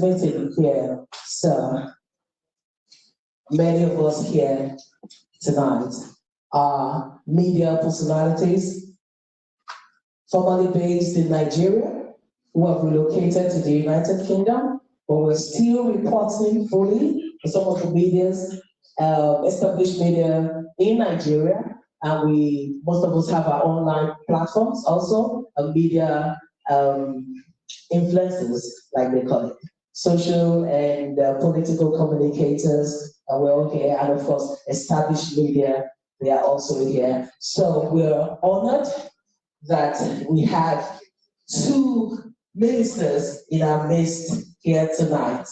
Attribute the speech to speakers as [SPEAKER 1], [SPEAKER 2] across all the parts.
[SPEAKER 1] this meeting here, sir, many of us here tonight are media personalities, formerly based in Nigeria, who have relocated to the United Kingdom, but we're still reporting fully for some of the media's established media in Nigeria, and most of us have our online platforms also, media influencers, like they call it, social and political communicators, and we're all here, and of course, established media, they are also here. So we're honored that we have two ministers in our midst here tonight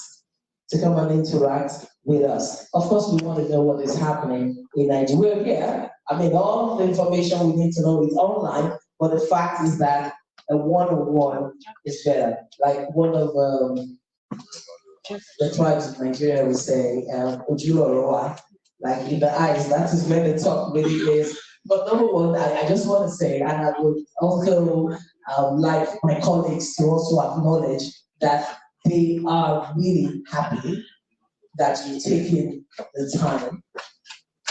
[SPEAKER 1] to come and interact with us. Of course, we want to know what is happening in Nigeria. We're here. I mean, all the information we need to know is online, but the fact is that a one-on-one is better. Like one of the tribes of Nigeria would say, Ojulorowa, like in the eyes, that is where the talk really is. But number one, I just want to say, and I would also like my colleagues to also acknowledge that they are really happy that you've taken the time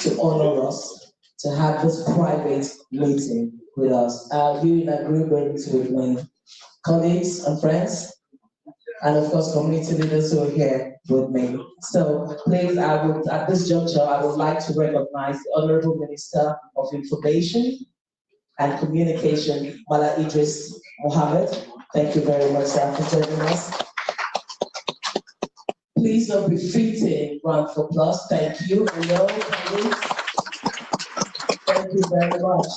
[SPEAKER 1] to honor us, to have this private meeting with us. Are you in agreement with my colleagues and friends? And of course, community leaders who are here with me. So please, at this juncture, I would like to recognize the Honorable Minister of Information and Communication, Mala Idris Mohammed. Thank you very much, sir, for joining us. Please don't be fitting round for applause. Thank you. Hello, colleagues. Thank you very much.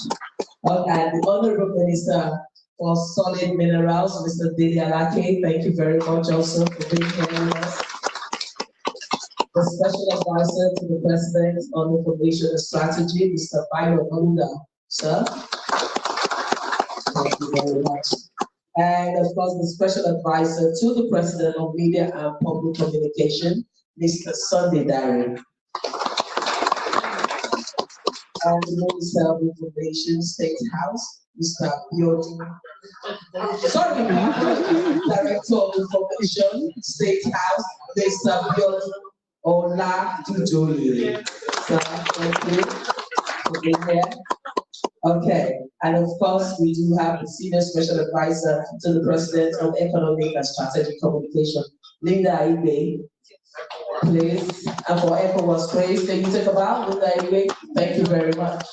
[SPEAKER 1] Okay, the Honorable Minister for Solid Minerals, Mr. Dili Alake, thank you very much also for being here with us. The Special Advisor to the President on Information and Strategy, Mr. Bayo Onuga, sir. Thank you very much. And of course, the Special Advisor to the President on Media and Public Communication, Mr. Sunday Dari. And the Minister of Information, State House, Mr. Biodun. Sorry, Director of Information, State House, Mr. Biodun Ola Dujoye. So, thank you for being here. Okay, and of course, we do have the Senior Special Advisor to the President on Economic and Strategic Communication, Linda Ibe. Please, and for ECOWAS praise, can you take a bow, Linda Ibe? Thank you very much.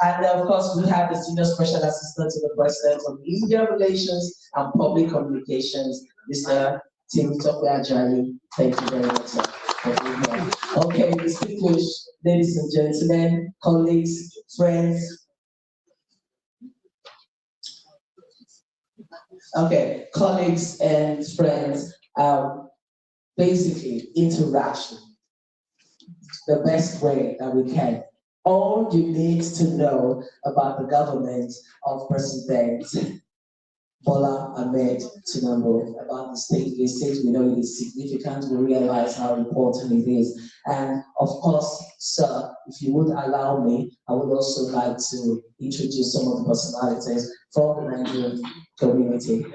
[SPEAKER 1] And of course, we have the Senior Special Assistant to the President on Media Relations and Public Communications, Mr. Tim Ajayi. Thank you very much, sir. Okay, distinguished ladies and gentlemen, colleagues, friends. Okay, colleagues and friends, basically interaction, the best way that we can. All you need to know about the government of President Bola Ahmed TINUBU, about the state visit. We know it is significant, we realize how important it is. And of course, sir, if you would allow me, I would also like to introduce some of the personalities from the Nigerian community.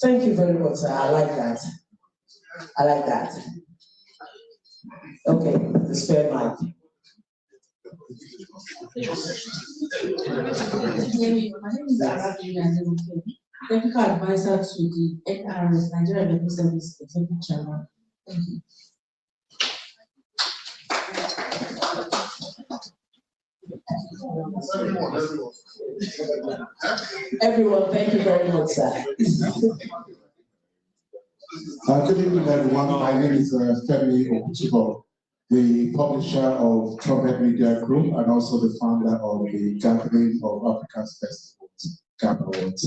[SPEAKER 1] Thank you very much, sir. I like that. I like that. Okay, the spare mic.
[SPEAKER 2] My name is Technical Advisor to the NRS, Nigeria Revenue Service Executive Chairman. Thank you.
[SPEAKER 1] Everyone, thank you very much, sir.
[SPEAKER 3] Good evening, everyone. My name is Femi Okuchibo, the publisher of Trumpet Media Group and also the founder of the Gathering of Africa's Festivals, GAP Awards.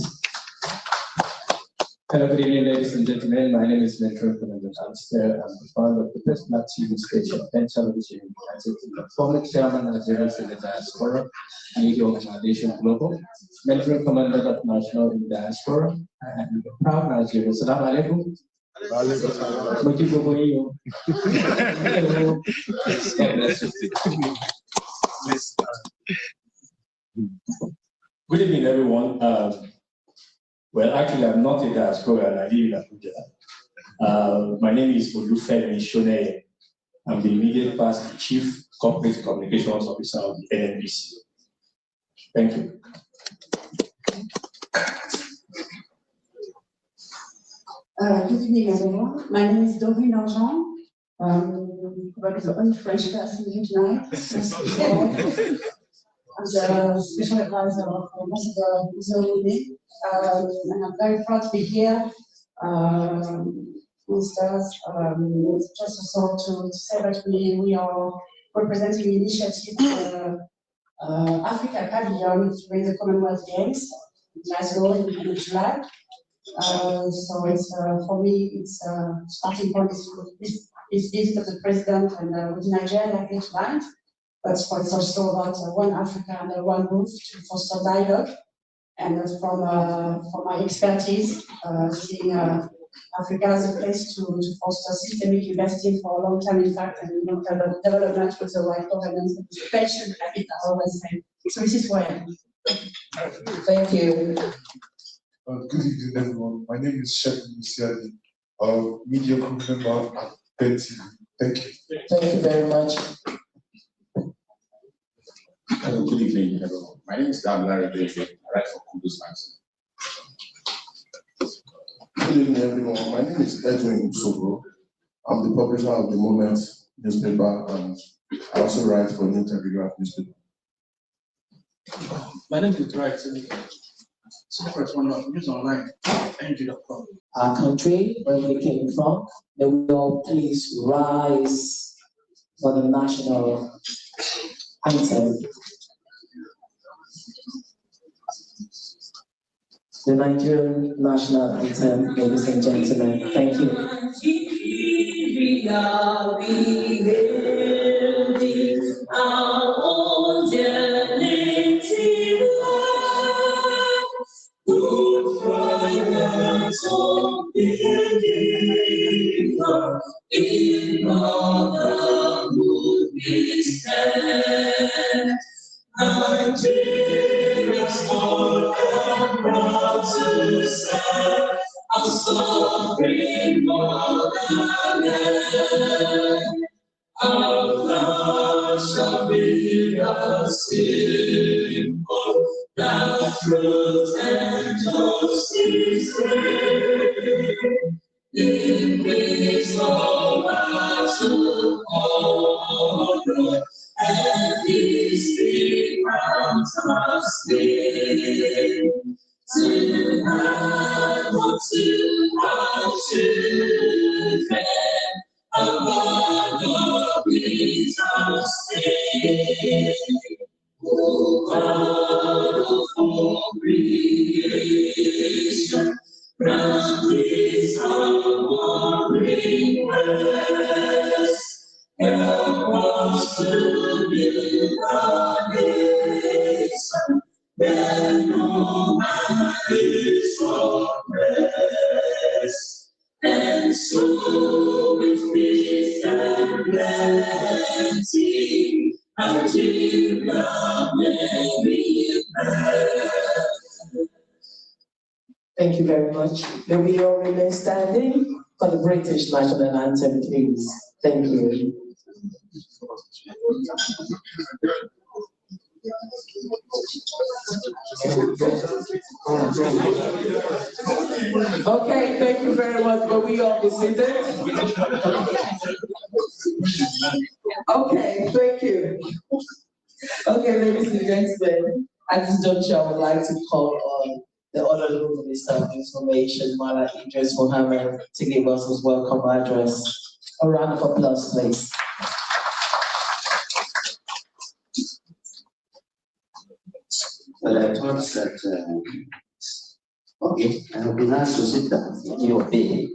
[SPEAKER 4] Hello, good evening, ladies and gentlemen. My name is Mentor Fernando Alistair. I'm the founder of the First Black TV station and television in the United Kingdom, former chairman of the Diaspora Media Organization Global, mentoring commander of National in Diaspora, and a proud Nigerian. Salam alaikum. Good evening, everyone. Well, actually, I'm not a diaspora, I live in Abuja. My name is Olufemi Shone. I'm the immediate past Chief Corporate Communications Officer of the NNBC. Thank you.
[SPEAKER 5] Good evening, everyone. My name is Doreen Argent. Probably the only French person here tonight. I'm the special advisor of Ambassador Zoe, and I'm very proud to be here. Ministers, just also to say that we are representing the initiative Africa Pavilion during the Commonwealth Games in Glasgow in July. So it's for me, it's starting point is visit of the president and with Nigeria here tonight. But it's also about one Africa under one roof to foster dialogue. And from my expertise, seeing Africa as a place to foster systemic investing for a long time, in fact, and development with the right governance and patient habit, I always say. So this is why I am.
[SPEAKER 1] Thank you.
[SPEAKER 6] Good evening, everyone. My name is Shepherd Musiadi, media group member at PEN TV. Thank you.
[SPEAKER 1] Thank you very much.
[SPEAKER 7] Good evening, everyone. My name is Dan Larry David. I write for Kudus Magazine.
[SPEAKER 3] Good evening, everyone. My name is Edwin Sobro. I'm the publisher of the Moment newspaper, and I also write for New Telegraph newspaper.
[SPEAKER 8] My name is Dwight. So the first one, news online, NG.com.
[SPEAKER 1] Our country, where we came from, may we all please rise for the national anthem. The Nigerian national anthem, ladies and gentlemen. Thank you. Nigeria, we building our own native land. Who finance of believer in other would be stand. Nigeria's all and proud to serve our sovereign motherland. Our flag shall be a symbol that truth and justice reign. In wisdom and tomorrow, and history crowns us with. To hand to our children, a bond of peace and faith. Oh, God of creation, grant this our warring rest. Help us to build our nation, where no man is oppressed, and so with peace and plenty, Nigeria may be blessed. Thank you very much. May we all remain standing for the British national anthem, please. Thank you. Okay, thank you very much. Will we all be seated? Okay, thank you. Okay, ladies and gentlemen, at this juncture, I would like to call on the Honorable Minister of Information, Mala Idris Mohammed, to give us his welcome address. A round of applause, please.
[SPEAKER 9] Well, I thought that, okay, I have been asked to sit down. You obey.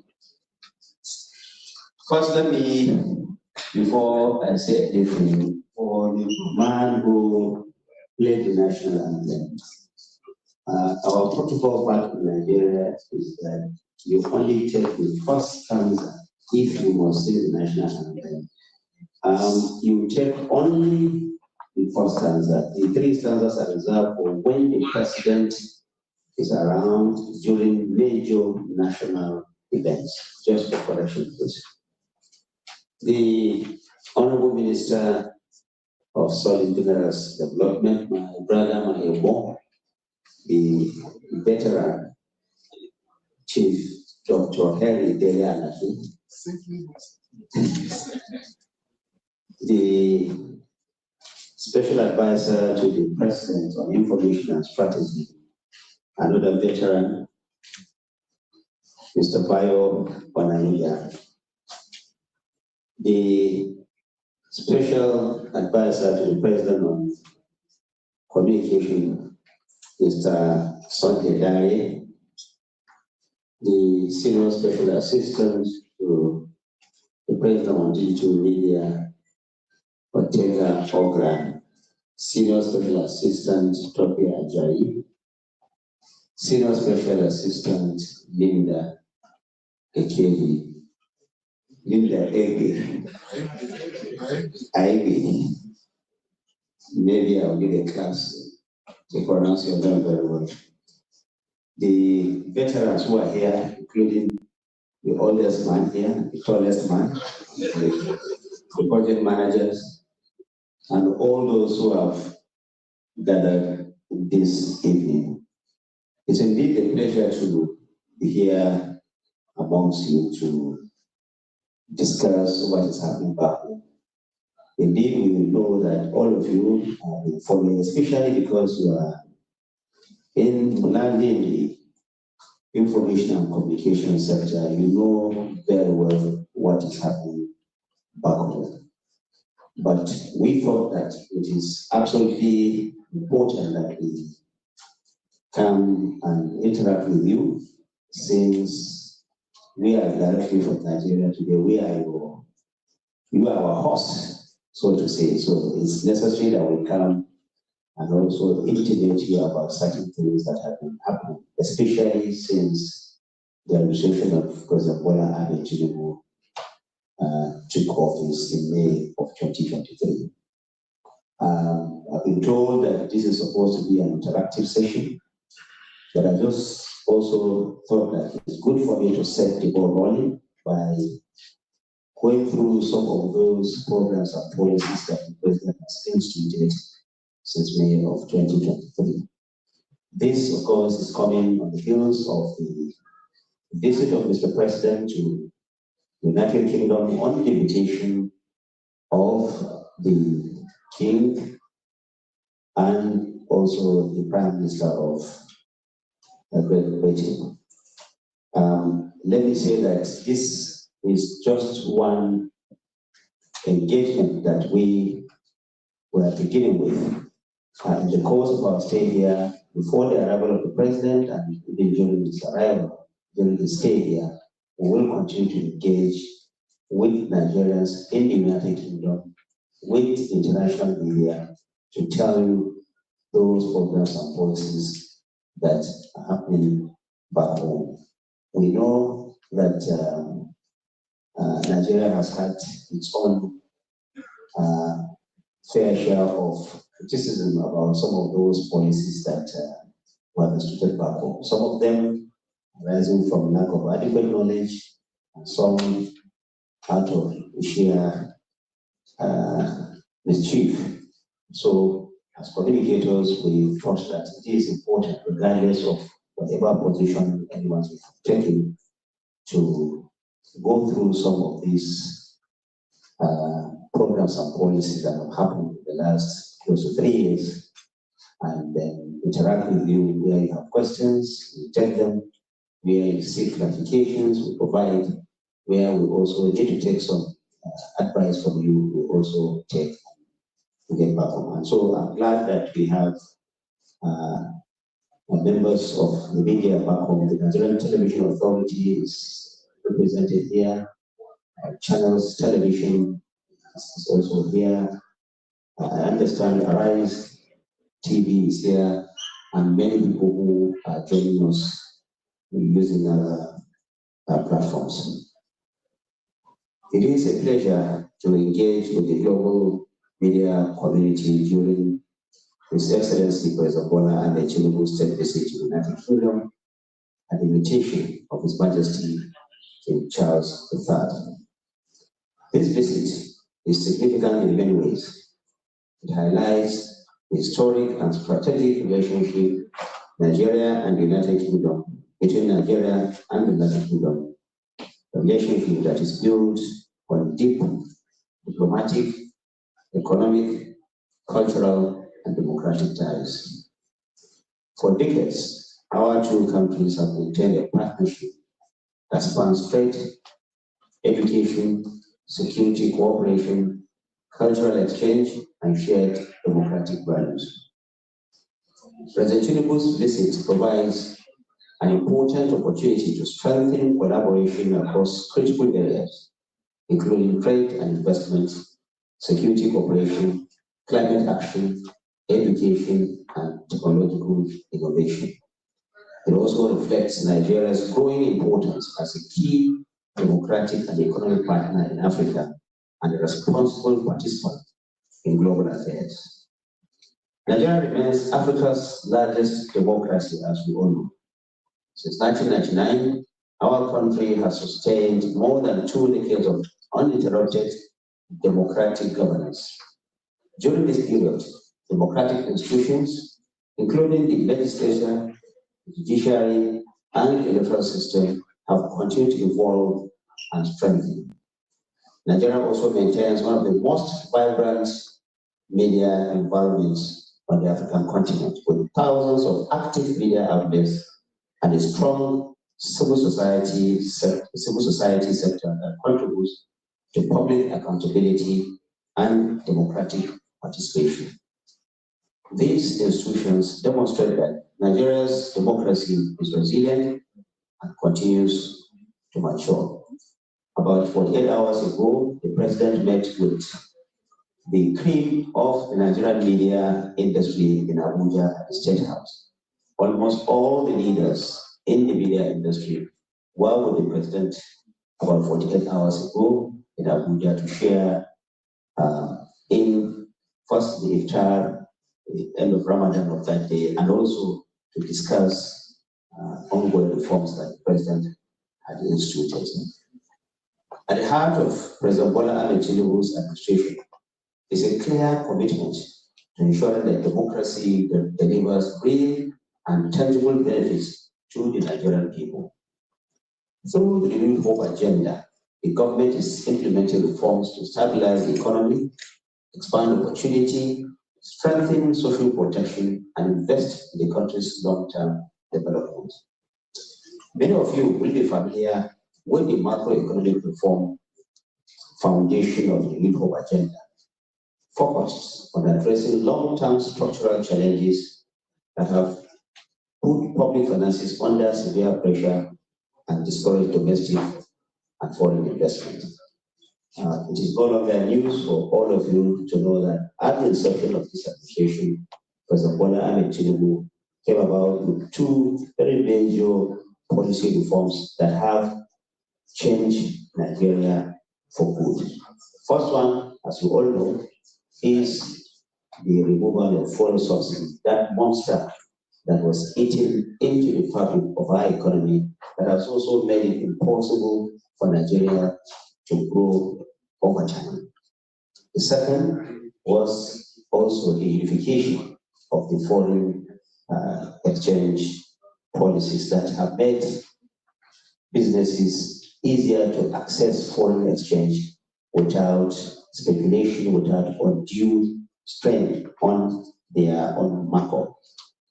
[SPEAKER 9] First, let me, before I say anything, for the man who played the national anthem, our protocol back in Nigeria is that you only take the first stanza if you must say the national anthem. You take only the first stanza. The three stanzas are reserved for when the president is around during major national events. Just for correction, please. The Honorable Minister of Solid Minerals Development, my brother, my Ebo, the veteran Chief Dr. Harry Delianafi, the Special Advisor to the President on Information and Strategy, another veteran, Mr. Bayo Bonaniga, the Special Advisor to the President on Communication, Mr. Sonke Dare, the Senior Special Assistant to the President on Digital Media, Otega Ogran, Senior Special Assistant Topia Ajayi, Senior Special Assistant Linda Ekevi, Linda Ege, Ivy. Maybe I'll give a class to pronounce your name very well. The veterans who are here, including the oldest man here, the tallest man, the project managers, and all those who have gathered this evening. It's indeed a pleasure to be here amongst you to discuss what is happening back home. Indeed, we know that all of you have been following, especially because you are in the information and communication sector. You know very well what is happening back home. But we thought that it is absolutely important that we come and interact with you, since we are directly from Nigeria today. You are our host, so to say. So it's necessary that we come and also intimate you about certain things that have been happening, especially since the administration of President Bola Ahmed Tinubu took office in May of 2023. I've been told that this is supposed to be an interactive session, but I just also thought that it's good for me to set the ball rolling by going through some of those programs and policies that the President has instituted since May of 2023. This, of course, is coming on the heels of the visit of Mr. President to the United Kingdom on the invitation of the King and also the Prime Minister of Great Britain. Let me say that this is just one engagement that we were beginning with. In the course of our stay here, before the arrival of the President and even during his arrival, during his stay here, we will continue to engage with Nigerians in the United Kingdom, with international media, to tell you those programs and policies that are happening back home. We know that Nigeria has had its own fair share of criticism about some of those policies that were instituted back home. Some of them arising from lack of adequate knowledge, and some out of sheer mischief. So, as communicators, we trust that it is important, regardless of whatever position anyone is taking, to go through some of these programs and policies that have happened in the last close to 3 years, and then interact with you where you have questions, we take them, where you seek clarifications, we provide, where we also need to take some advice from you, we also take to get back on. And so I'm glad that we have members of the media back home. The Nigerian Television Authority is represented here. Channels Television is also here. I understand Arise TV is here, and many people who are joining us using our platforms. It is a pleasure to engage with the global media community during His Excellency President Bola Ahmed Tinubu's state visit to the United Kingdom at the invitation of His Majesty King Charles III. This visit is significant in many ways. It highlights the historic and strategic relationship Nigeria and the United Kingdom, between Nigeria and the United Kingdom, a relationship that is built on deep diplomatic, economic, cultural, and democratic ties. For decades, our two countries have maintained a partnership that spans trade, education, security cooperation, cultural exchange, and shared democratic values. President Tinubu's visit provides an important opportunity to strengthen collaboration across critical areas, including trade and investment, security cooperation, climate action, education, and technological innovation. It also reflects Nigeria's growing importance as a key democratic and economic partner in Africa and a responsible participant in global affairs. Nigeria remains Africa's largest democracy, as we all know. Since 1999, our country has sustained more than 2 decades of uninterrupted democratic governance. During this period, democratic institutions, including the legislature, the judiciary, and the electoral system, have continued to evolve and strengthen. Nigeria also maintains one of the most vibrant media environments on the African continent, with thousands of active media outlets and a strong civil society sector that contributes to public accountability and democratic participation. These institutions demonstrate that Nigeria's democracy is resilient and continues to mature. About 48 hours ago, the president met with the cream of the Nigerian media industry in Abuja at the State House. Almost all the leaders in the media industry were with the president about 48 hours ago in Abuja to share in first the iftar, the end of Ramadan of that day, and also to discuss ongoing reforms that the president had instituted. At the heart of President Bola Ahmed Tinubu's administration is a clear commitment to ensuring that democracy delivers real and tangible benefits to the Nigerian people. Through the Renewed Hope agenda, the government is implementing reforms to stabilize the economy, expand opportunity, strengthen social protection, and invest in the country's long-term development. Many of you will be familiar with the macroeconomic reform foundation of the Renewed Hope agenda, focused on addressing long-term structural challenges that have put public finances under severe pressure and discourage domestic and foreign investment. It is no longer news for all of you to know that at the inception of this administration, President Bola Ahmed Tinubu came about with 2 very major policy reforms that have changed Nigeria for good. First one, as you all know, is the removal of foreign subsidy, that monster that was eating into the fabric of our economy, that has also made it impossible for Nigeria to grow over time. The second was also the unification of the foreign exchange policies that have made businesses easier to access foreign exchange without speculation, without undue strain on their own markup.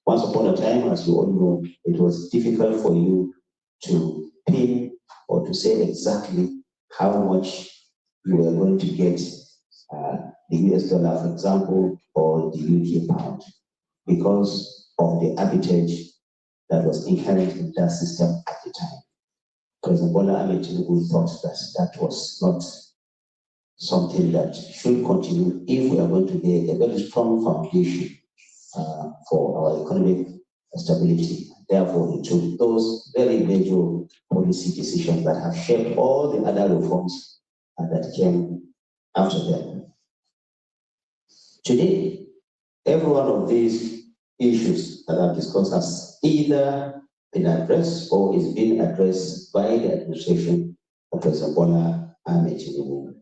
[SPEAKER 9] Once upon a time, as you all know, it was difficult for you to pin or to say exactly how much you were going to get the US dollar, for example, or the UK pound, because of the arbitrage that was inherent in that system at the time. President Bola Ahmed Tinubu thought that that was not something that should continue if we are going to get a very strong foundation for our economic stability. Therefore, he took those very major policy decisions that have shaped all the other reforms that came after them. Today, every one of these issues that I've discussed has either been addressed or is being addressed by the administration of President Bola Ahmed Tinubu.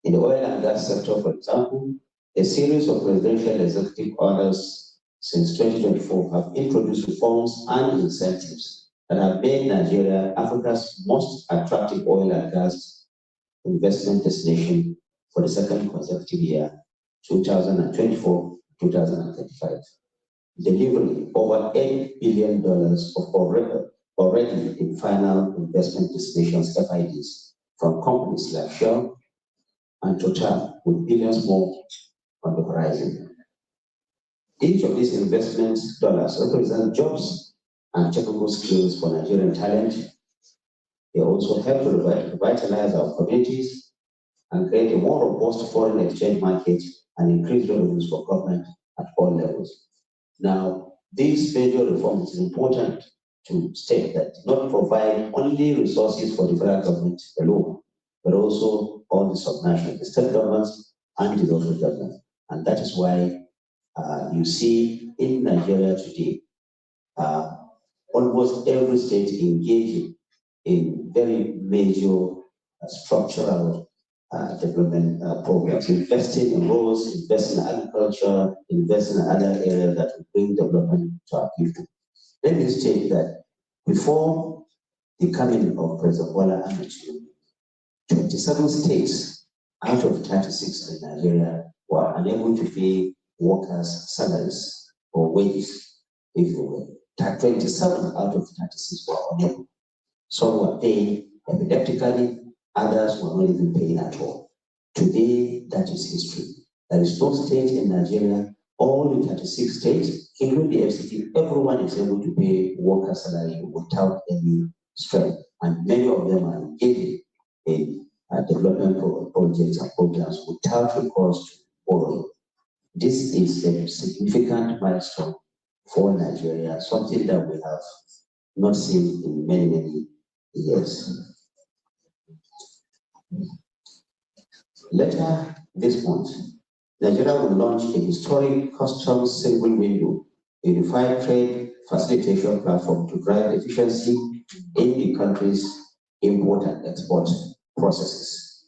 [SPEAKER 9] In the oil and gas sector, for example, a series of presidential executive orders since 2024 have introduced reforms and incentives that have made Nigeria Africa's most attractive oil and gas investment destination for the second consecutive year, 2024-2035, delivering over $8 billion of already in final investment destinations FIDs from companies like Shell and Total, with billions more on the horizon. Each of these investment dollars represent jobs and technical skills for Nigerian talent. They also help to revitalize our communities and create a more robust foreign exchange market and increase revenues for government at all levels. Now, these major reforms, it is important to state that not provide only resources for the federal government alone, but also all the subnational, the state governments and the local government. And that is why you see in Nigeria today, almost every state engaging in very major structural development programs, investing in roads, investing in agriculture, investing in other areas that will bring development to our people. Let me state that before the coming of President Bola Ahmed Tinubu, 27 states out of 36 in Nigeria were unable to pay workers' salaries or wages, if you will. 27 out of 36 were unable. Some were paying epileptically, others were not even paying at all. Today, that is history. There is no state in Nigeria, all the 36 states, including the FCT, everyone is able to pay worker salary without any strain. And many of them are engaging in development projects and programs without recourse to borrowing. This is a significant milestone for Nigeria, something that we have not seen in many, many years. Later this month, Nigeria will launch a historic customs single window, a unified trade facilitation platform to drive efficiency in the country's import and export processes.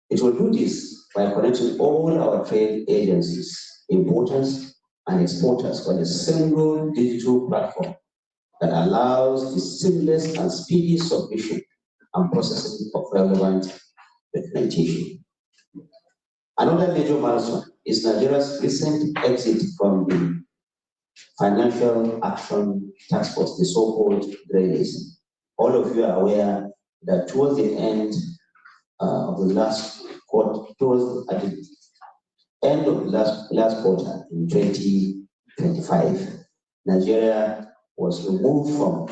[SPEAKER 9] It will do this by connecting all our trade agencies, importers and exporters on a single digital platform that allows the seamless and speedy submission and processing of relevant documentation. Another major milestone is Nigeria's recent exit from the Financial Action Task Force, the so-called GRADES. All of you are aware that towards the end of the last quarter, at the end of the last quarter in 2025, Nigeria was removed from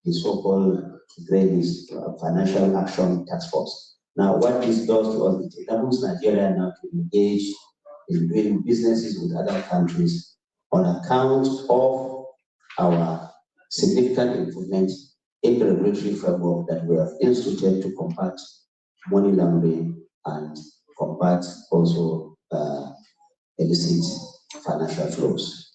[SPEAKER 9] the so-called GRADES, Financial Action Task Force. Now, what this does to us, it enables Nigeria now to engage in doing businesses with other countries on account of our significant improvement in the regulatory framework that we have instituted to combat money laundering and combat also illicit financial flows.